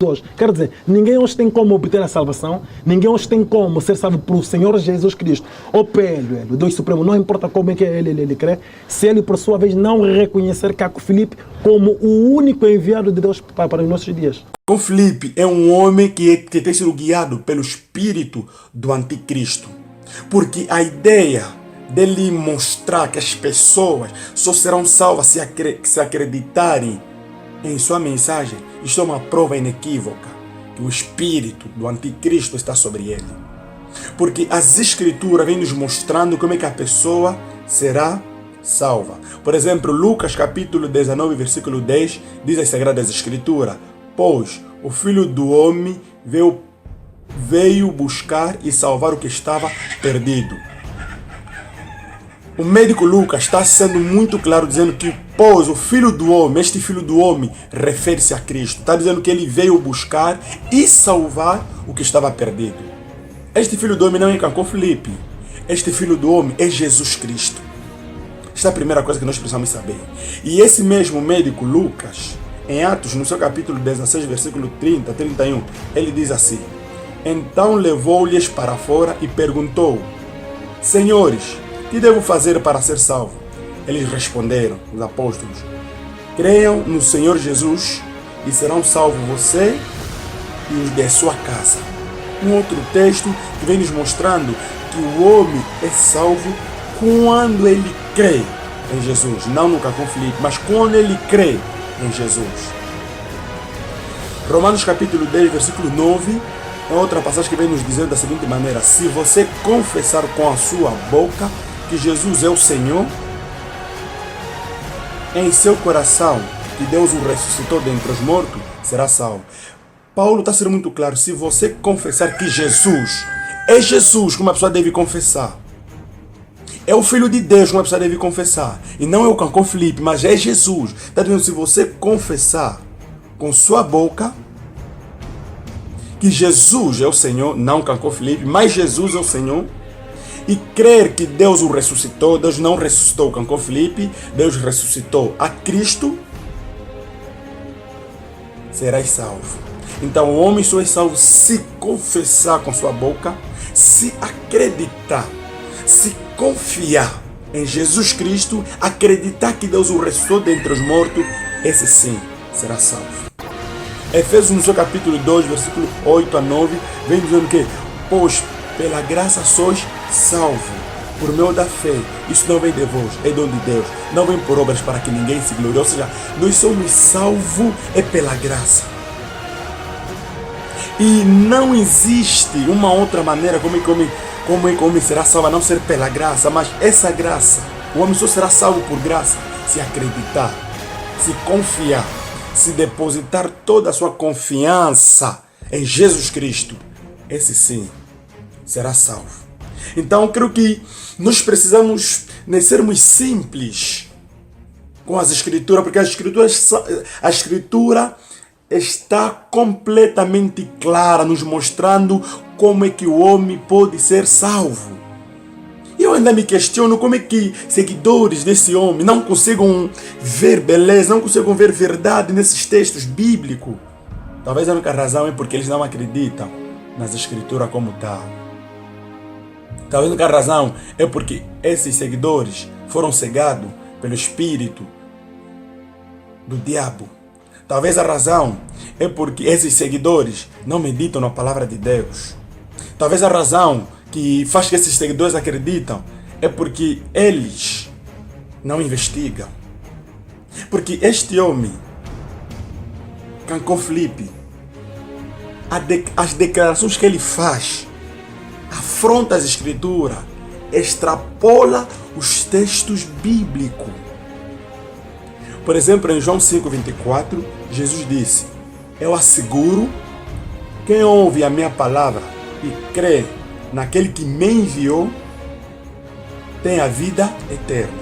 hoje. Quer dizer, ninguém hoje tem como obter a salvação, ninguém hoje tem como ser salvo por Senhor Jesus Cristo, ou pelo Deus Supremo, não importa como é que ele crê, se ele, por sua vez, não reconhecer Caco Filipe como o único enviado de Deus para os nossos dias. Caco Filipe é um homem que tem sido guiado pelo espírito do anticristo, porque a ideia dele mostrar que as pessoas só serão salvas se acreditarem em sua mensagem, isto é uma prova inequívoca que o espírito do anticristo está sobre ele. Porque as escrituras vêm nos mostrando como é que a pessoa será salva. Por exemplo, Lucas capítulo 19, versículo 10, diz as Sagradas Escrituras: pois o Filho do Homem veio buscar e salvar o que estava perdido. O médico Lucas está sendo muito claro dizendo que, pois o Filho do Homem, este Filho do Homem, refere-se a Cristo. Está dizendo que ele veio buscar e salvar o que estava perdido. Este Filho do Homem não é Caco Filipe. Este Filho do Homem é Jesus Cristo. Esta é a primeira coisa que nós precisamos saber. E esse mesmo médico Lucas, em Atos, no seu capítulo 16, versículo 30, 31, ele diz assim: então levou-lhes para fora e perguntou: senhores, que devo fazer para ser salvo? Eles responderam, os apóstolos: creiam no Senhor Jesus e serão salvos você e os de sua casa. Um outro texto que vem nos mostrando que o homem é salvo quando ele crê em Jesus. Não no Caco Filipe, mas quando ele crê em Jesus. Romanos capítulo 10, versículo 9, é outra passagem que vem nos dizendo da seguinte maneira: se você confessar com a sua boca que Jesus é o Senhor, em seu coração que Deus o ressuscitou dentre os mortos, será salvo. Paulo está sendo muito claro: se você confessar que Jesus é Jesus, como a pessoa deve confessar, é o Filho de Deus, como a pessoa deve confessar, e não é o Caco Filipe, mas é Jesus. Está dizendo: se você confessar com sua boca que Jesus é o Senhor, não Caco Filipe, mas Jesus é o Senhor, e crer que Deus o ressuscitou, Deus não ressuscitou o Caco Filipe, Deus ressuscitou a Cristo, serás salvo. Então o homem só é salvo se confessar com sua boca, se acreditar, se confiar em Jesus Cristo, acreditar que Deus o ressuscitou dentre os mortos, esse sim será salvo. Efésios no seu capítulo 2, versículo 8 a 9, vem dizendo que, pois pela graça sois salvo, por meio da fé. Isso não vem de vós, é dom de Deus. Não vem por obras para que ninguém se glorie. Ou seja, nós somos salvos é pela graça. E não existe uma outra maneira como o homem será salvo a não ser pela graça. Mas essa graça, o homem só será salvo por graça se acreditar, se confiar, se depositar toda a sua confiança em Jesus Cristo. Esse sim será salvo. Então, eu creio que nós precisamos sermos simples com as Escrituras, porque a Escritura está completamente clara, nos mostrando como é que o homem pode ser salvo. Eu ainda me questiono como é que seguidores desse homem não conseguem ver beleza, não conseguem ver verdade nesses textos bíblicos. Talvez a única razão é porque eles não acreditam nas Escrituras como tal. Talvez a única razão é porque esses seguidores foram cegados pelo espírito do diabo. Talvez a razão é porque esses seguidores não meditam na palavra de Deus. Talvez a razão que faz que esses seguidores acreditam é porque eles não investigam. Porque este homem, Caco Filipe, as declarações que ele faz afronta as Escrituras, extrapola os textos bíblicos. Por exemplo, em João 5,24, Jesus disse: eu asseguro, quem ouve a minha palavra e crê naquele que me enviou, tem a vida eterna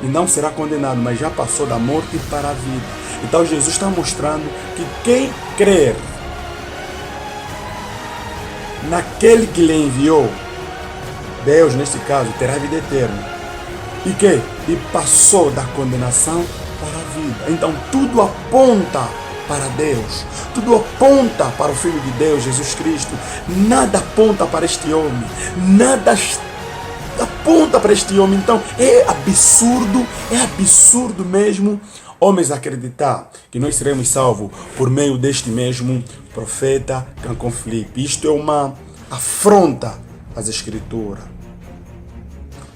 e não será condenado, mas já passou da morte para a vida. Então Jesus está mostrando que quem crer naquele que lhe enviou, Deus neste caso, terá vida eterna. E passou da condenação para a vida. Então tudo aponta para Deus. Tudo aponta para o Filho de Deus, Jesus Cristo. Nada aponta para este homem. Nada aponta para este homem. Então é absurdo mesmo, homens, acreditar que nós seremos salvos por meio deste mesmo profeta Cancún Filipe. Isto é uma afronta às Escrituras.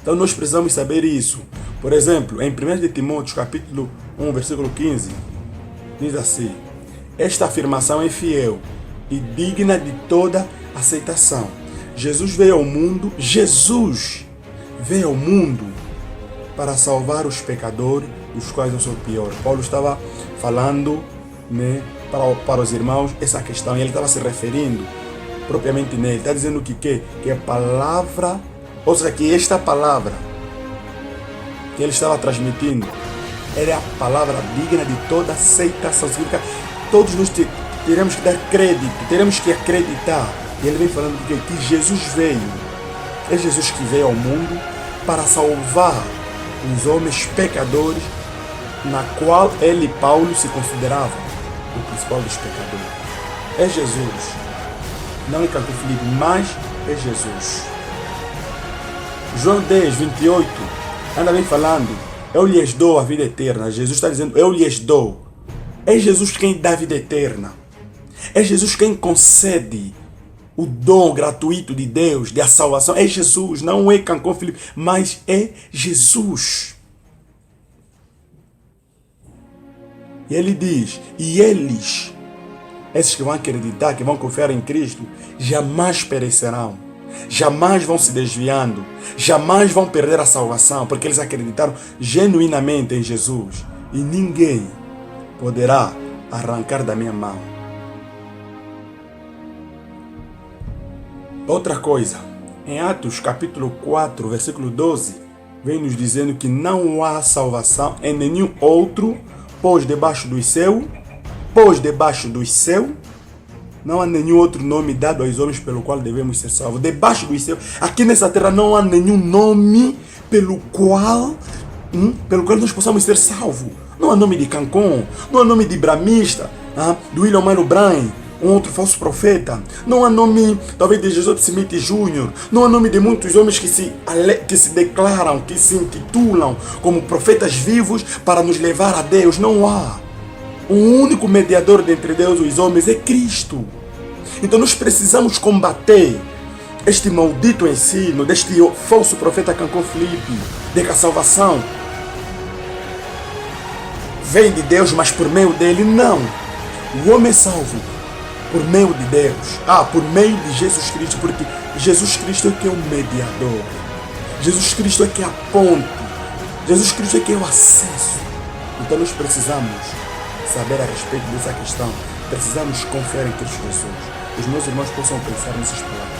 Então nós precisamos saber isso. Por exemplo, em 1 de Timóteo, capítulo 1, versículo 15, diz assim: esta afirmação é fiel e digna de toda aceitação. Jesus veio ao mundo para salvar os pecadores, dos quais eu sou o pior. Paulo estava falando, né, para os irmãos essa questão, e ele estava se referindo propriamente nele. Está dizendo que a palavra, ou seja, que esta palavra que ele estava transmitindo era a palavra digna de toda aceitação. Significa, todos nós teremos que dar crédito, teremos que acreditar. E ele vem falando que Jesus veio. É Jesus que veio ao mundo para salvar os homens pecadores, na qual ele, Paulo, se considerava o principal dos pecadores. É Jesus. Não é Cancún Filipe, mas é Jesus. João 10, 28, anda bem falando: eu lhes dou a vida eterna. Jesus está dizendo: eu lhes dou. É Jesus quem dá a vida eterna. É Jesus quem concede o dom gratuito de Deus, da salvação. É Jesus, não é Cancún Filipe, mas é Jesus. E ele diz: e eles, esses que vão acreditar, que vão confiar em Cristo, jamais perecerão, jamais vão se desviando, jamais vão perder a salvação, porque eles acreditaram genuinamente em Jesus. E ninguém poderá arrancar da minha mão. Outra coisa, em Atos capítulo 4, versículo 12, vem nos dizendo que não há salvação em nenhum outro, pois debaixo do céu, não há nenhum outro nome dado aos homens pelo qual devemos ser salvos. Debaixo do céu, aqui nessa terra não há nenhum nome pelo qual nós possamos ser salvos. Não há nome de Cancún, não há nome de Bramista, do William Mano Brandt, um outro falso profeta. Não há nome, talvez, de Jesus Smith Jr. Não há nome de muitos homens que se declaram, que se intitulam como profetas vivos para nos levar a Deus. Não há. O único mediador entre Deus e os homens é Cristo. Então nós precisamos combater este maldito ensino deste falso profeta Cancún Filipe, de que a salvação vem de Deus, mas por meio dele. Não. O homem é salvo por meio de Deus. Por meio de Jesus Cristo, porque Jesus Cristo é que é o mediador. Jesus Cristo é que é a ponte. Jesus Cristo é que é o acesso. Então nós precisamos saber a respeito dessa questão. Precisamos confiar em Cristo Jesus. Os meus irmãos possam pensar nessas palavras.